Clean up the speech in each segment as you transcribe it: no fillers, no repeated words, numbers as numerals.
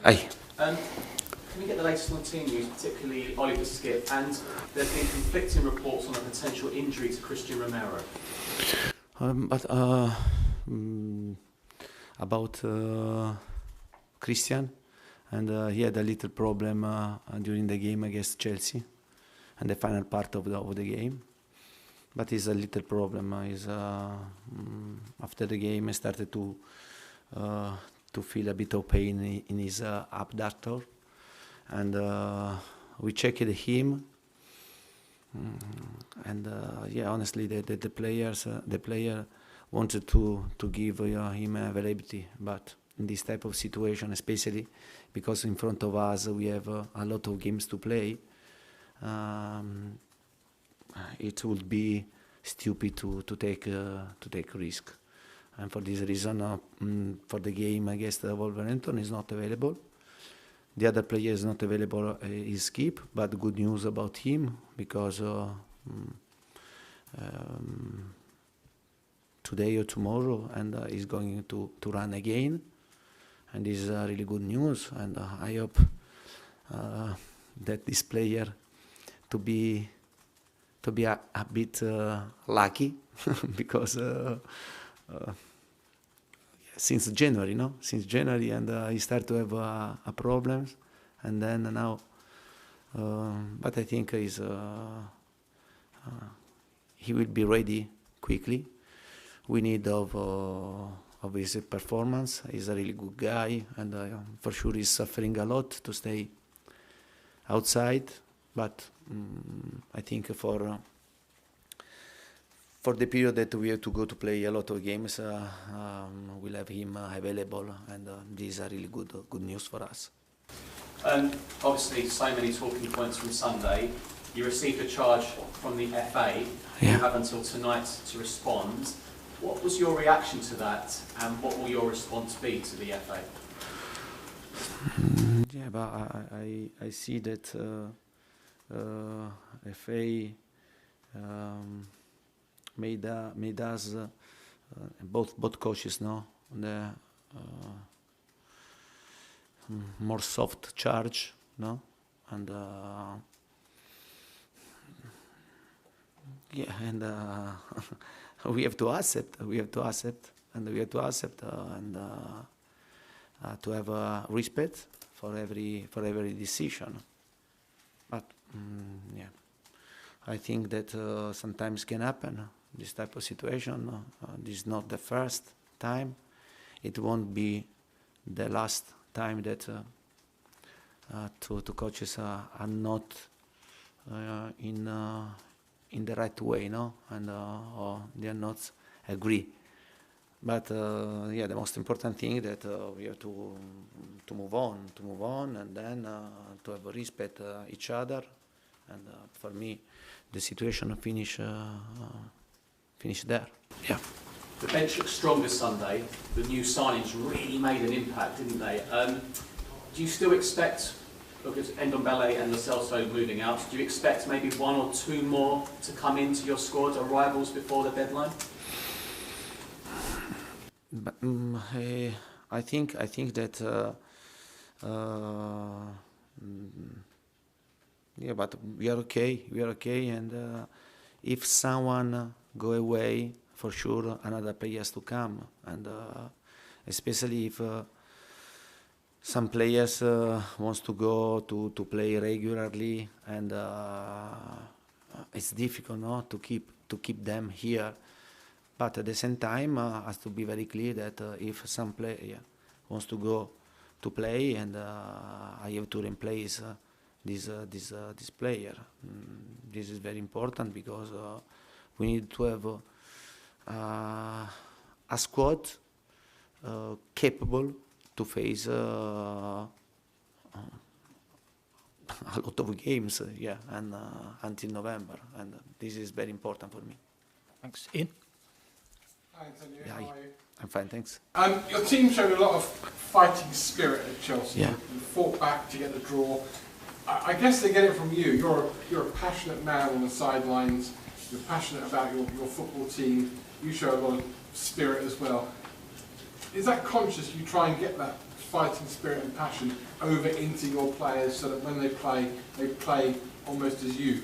Aye. Can we get the latest on the team news, particularly Oliver Skip? And there have been conflicting reports on a potential injury to Christian Romero. About Christian, and he had a little problem during the game against Chelsea, and the final part of the game. But it's a little problem. After the game, I started to feel a bit of pain in his abductor, and we checked him. And honestly, the player wanted to give him availability, but in this type of situation, especially because in front of us we have a lot of games to play, it would be stupid to take risk. And for this reason, for the game against Wolverhampton is not available. The other player is not available, is Skip, but good news about him because today or tomorrow, and he's going to run again, and this is really good news. And I hope that this player to be a bit lucky because since January, and he started to have problems, and then now. But I think he will be ready quickly. We need of his performance. He's a really good guy, and for sure he's suffering a lot to stay outside. But I think for the period that we have to go to play a lot of games, we'll have him available, and these are really good news for us. Obviously, so many talking points from Sunday. You received a charge from the FA. Yeah. You have until tonight to respond. What was your reaction to that, and what will your response be to the FA? Yeah, but I see that FA made us both coaches the more soft charge, and we have to accept, and we have to have respect for every decision. But I think that sometimes can happen this type of situation. This is not the first time. It won't be the last time that two coaches are not in the right way, and or they are not agree. But the most important thing that we have to move on, and then to have respect each other. And for me, the situation finish there. Yeah. The bench looked stronger Sunday. The new signings really made an impact, didn't they? Do you still expect, because Ndombele and Lo Celso moving out, do you expect maybe one or two more to come into your squad, arrivals before the deadline? But, I think that but we are okay, and if someone go away, for sure another player has to come, and especially if some players wants to go to play regularly, and it's difficult to keep them here. But at the same time, has to be very clear that if some player wants to go to play, and I have to replace this player. This is very important because we need to have a squad capable to face a lot of games, and until November, and this is very important for me. Thanks. Ian? Hi, Antonio. Yeah, How are you? I'm fine, thanks. Your team showed a lot of fighting spirit at Chelsea. Yeah. You fought back to get the draw. I guess they get it from you. You're a passionate man on the sidelines. You're passionate about your football team. You show a lot of spirit as well. Is that conscious? You try and get that fighting spirit and passion over into your players so that when they play almost as you?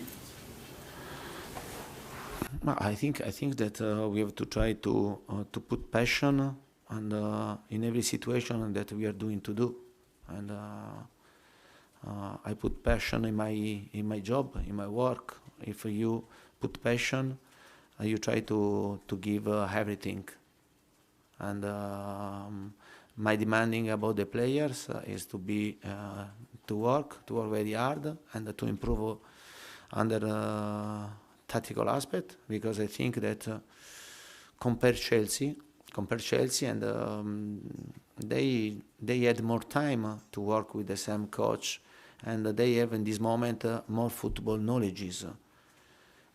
I think that we have to try to put passion and in every situation that we are doing to do, and I put passion in my job, in my work. If you put passion, you try to give everything, and my demanding about the players is to work very hard and to improve under tactical aspect, because I think that compare Chelsea, and they had more time to work with the same coach, and they have in this moment more football knowledges.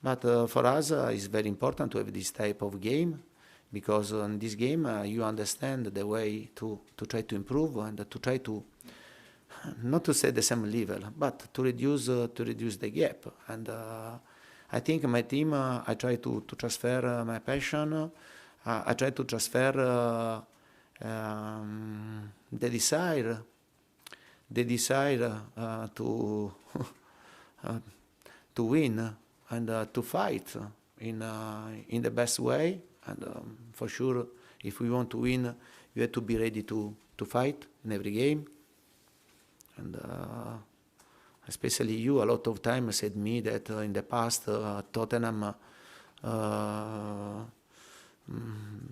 But for us, it's very important to have this type of game, because in this game you understand the way to try to improve and to try to not to say the same level, but to reduce the gap. And I think my team, I try to transfer my passion. I try to transfer the desire to win and to fight in the best way. And for sure, if we want to win, you have to be ready to fight in every game. And especially you, a lot of time said me that in the past Tottenham,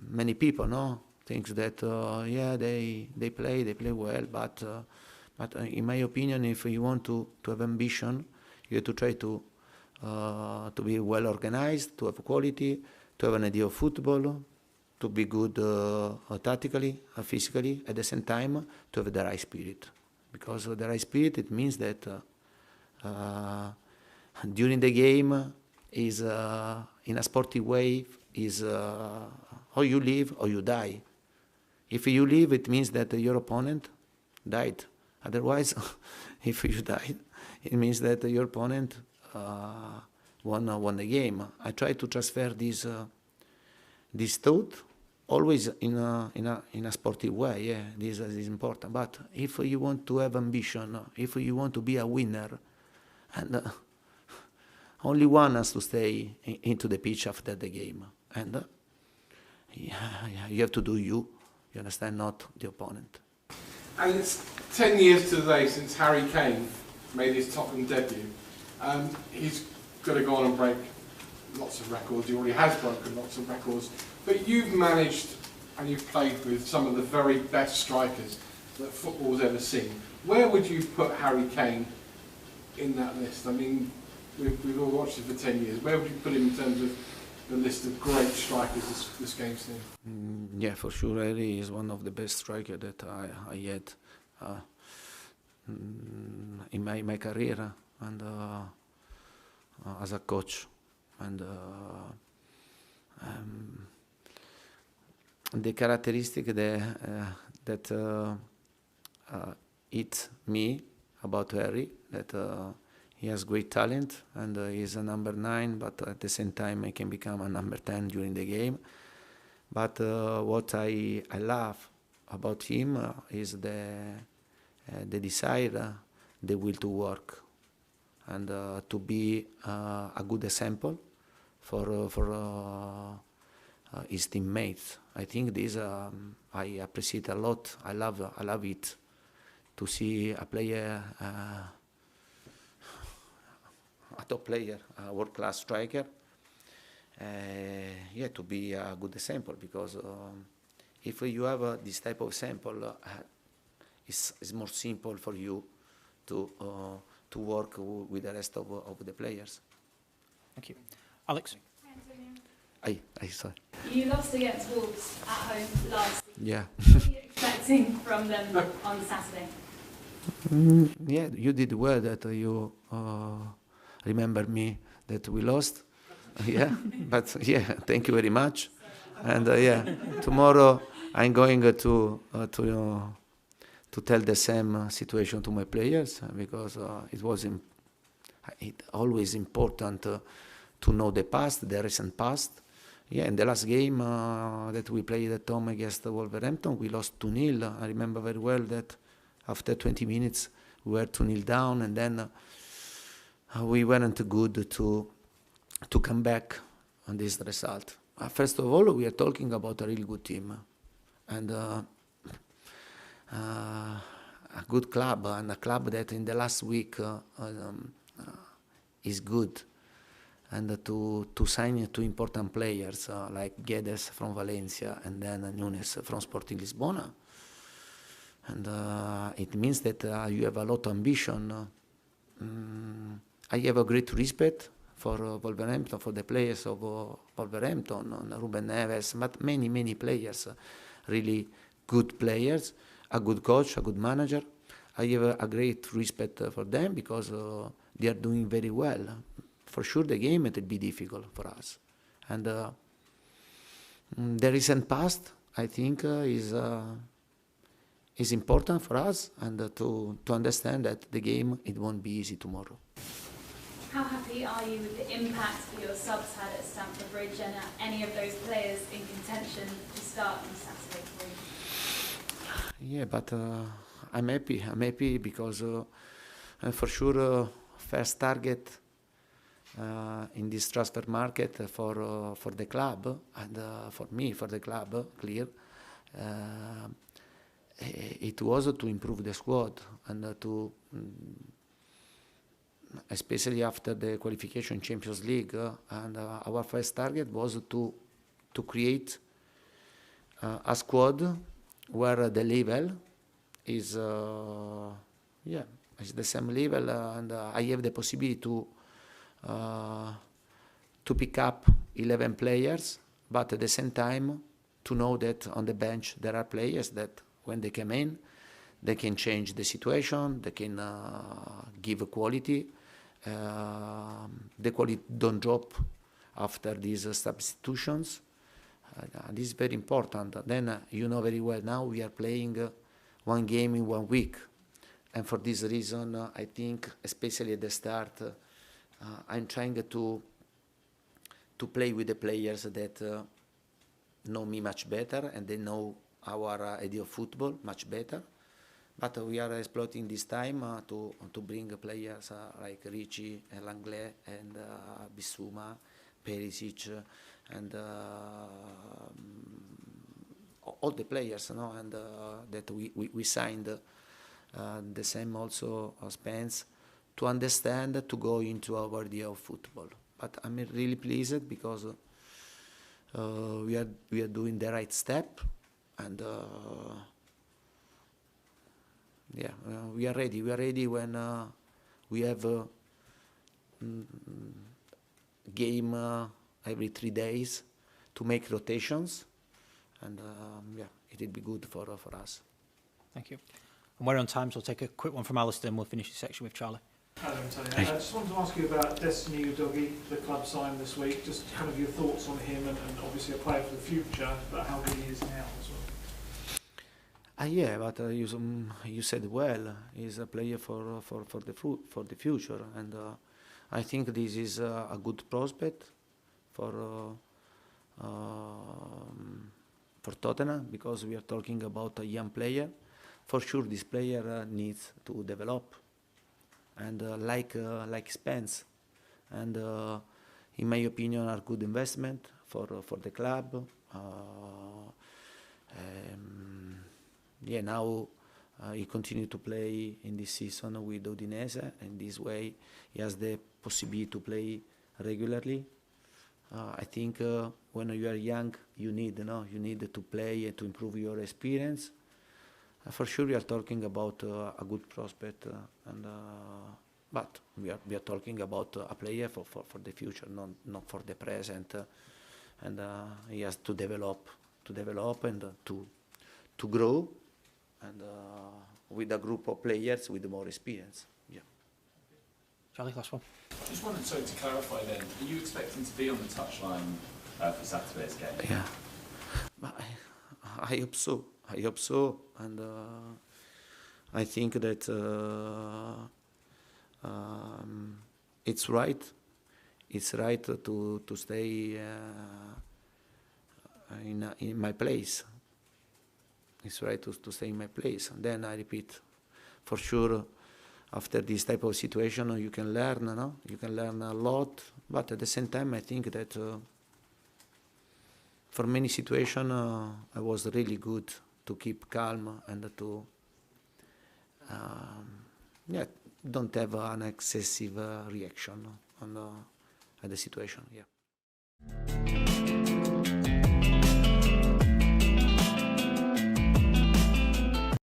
many people think that yeah, they play well, but in my opinion, if you want to have ambition, you have to try to be well organized, to have quality, to have an idea of football, to be good tactically, physically, at the same time to have the right spirit. Because the right spirit, it means that during the game is in a sportive way is or you live or you die. If you live, it means that your opponent died. Otherwise, if you died, it means that your opponent won the game. I try to transfer this thought always in a sportive way. Yeah, this is important. But if you want to have ambition, if you want to be a winner, and only one has to stay into the pitch after the game, and you have to do you. You understand, not the opponent. And it's 10 years today since Harry Kane made his Tottenham debut. He's got to go on and break lots of records. He already has broken lots of records. But you've managed and you've played with some of the very best strikers that football's ever seen. Where would you put Harry Kane in that list? I mean, we've all watched it for 10 years. Where would you put him in terms of the list of great strikers this game's seen? Yeah, for sure, Harry is one of the best strikers that I had in my career and as a coach. And the characteristic that hit me about Harry, that he has great talent and he's a number 9, but at the same time he can become a number 10 during the game. But what I love about him is the desire, the will to work, and to be a good example for his teammates. I think this I appreciate a lot. I love it to see a player, a top player, a world-class striker. Yeah, to be a good example, because if you have this type of example, it's more simple for you to work with the rest of the players. Thank you. Alex? I sorry. You lost against Wolves at home last season. Yeah. What are you expecting from them on Saturday? Yeah, you did well that you remember me that we lost. Yeah, but yeah, thank you very much. And yeah, tomorrow I'm going to tell the same situation to my players, because it always important to know the past, the recent past. Yeah, in the last game that we played at home against Wolverhampton, we lost 2-0. I remember very well that after 20 minutes we were 2-0 down, and then we weren't good to come back on this result. First of all, we are talking about a really good team and a good club, and a club that in the last week is good. And to sign two important players like Guedes from Valencia and then Nunes from Sporting Lisbona. And it means that you have a lot of ambition. I have a great respect for Wolverhampton, for the players of Wolverhampton, Ruben Neves, but many players, really good players, a good coach, a good manager. I have a great respect for them because they are doing very well. For sure the game it will be difficult for us. And the recent past, I think, is important for us, and to understand that the game, it won't be easy tomorrow. How happy are you with the impact that your subs had at Stamford Bridge, and are any of those players in contention to start on Saturday for you? Yeah, but I'm happy because for sure first target in this transfer market for the club and for me, for the club, clear, it was to improve the squad and to especially after the qualification Champions League, and our first target was to create a squad where the level is is the same level, and I have the possibility to pick up 11 players, but at the same time to know that on the bench there are players that when they come in, they can change the situation, they can give quality. The quality don't drop after these substitutions. This is very important. Then you know very well now we are playing one game in 1 week, and for this reason I think especially at the start I'm trying to play with the players that know me much better and they know our idea of football much better. But we are exploiting this time to bring players like Ricci, Langlais, and Bissouma, Perisic, and all the players, and that we signed. The same also Spence, to understand, to go into our idea of football. But I'm really pleased because we are doing the right step, and we are ready. We are ready when we have a game every 3 days to make rotations, and it will be good for us. Thank you. And we're on time, so I'll take a quick one from Alistair and we'll finish the section with Charlie. Hello, Antonio. I just wanted to ask you about Destiny Udogie, the club signed this week. Just kind of your thoughts on him, and obviously a player for the future, but how good he is now as well. Yeah, but you said well. He's a player for the future, and I think this is a good prospect for Tottenham, because we are talking about a young player. For sure, this player needs to develop, and like Spence, and in my opinion, are good investment for the club. Now he continues to play in this season with Udinese, and this way he has the possibility to play regularly. I think when you are young, you need to play and to improve your experience. For sure, we are talking about a good prospect, but we are talking about a player for the future, not for the present, and he has to develop and to grow, and with a group of players with more experience. Yeah. Charlie, last one. Just wanted to clarify then, are you expecting to be on the touchline for Saturday's game? Yeah, I hope so. And I think that it's right. It's right to stay in my place. It's right to stay in my place. And then I repeat, for sure, after this type of situation, you can learn, no? You can learn a lot, but at the same time, I think that for many situations, I was really good to keep calm and to, don't have an excessive reaction on at the situation. Yeah.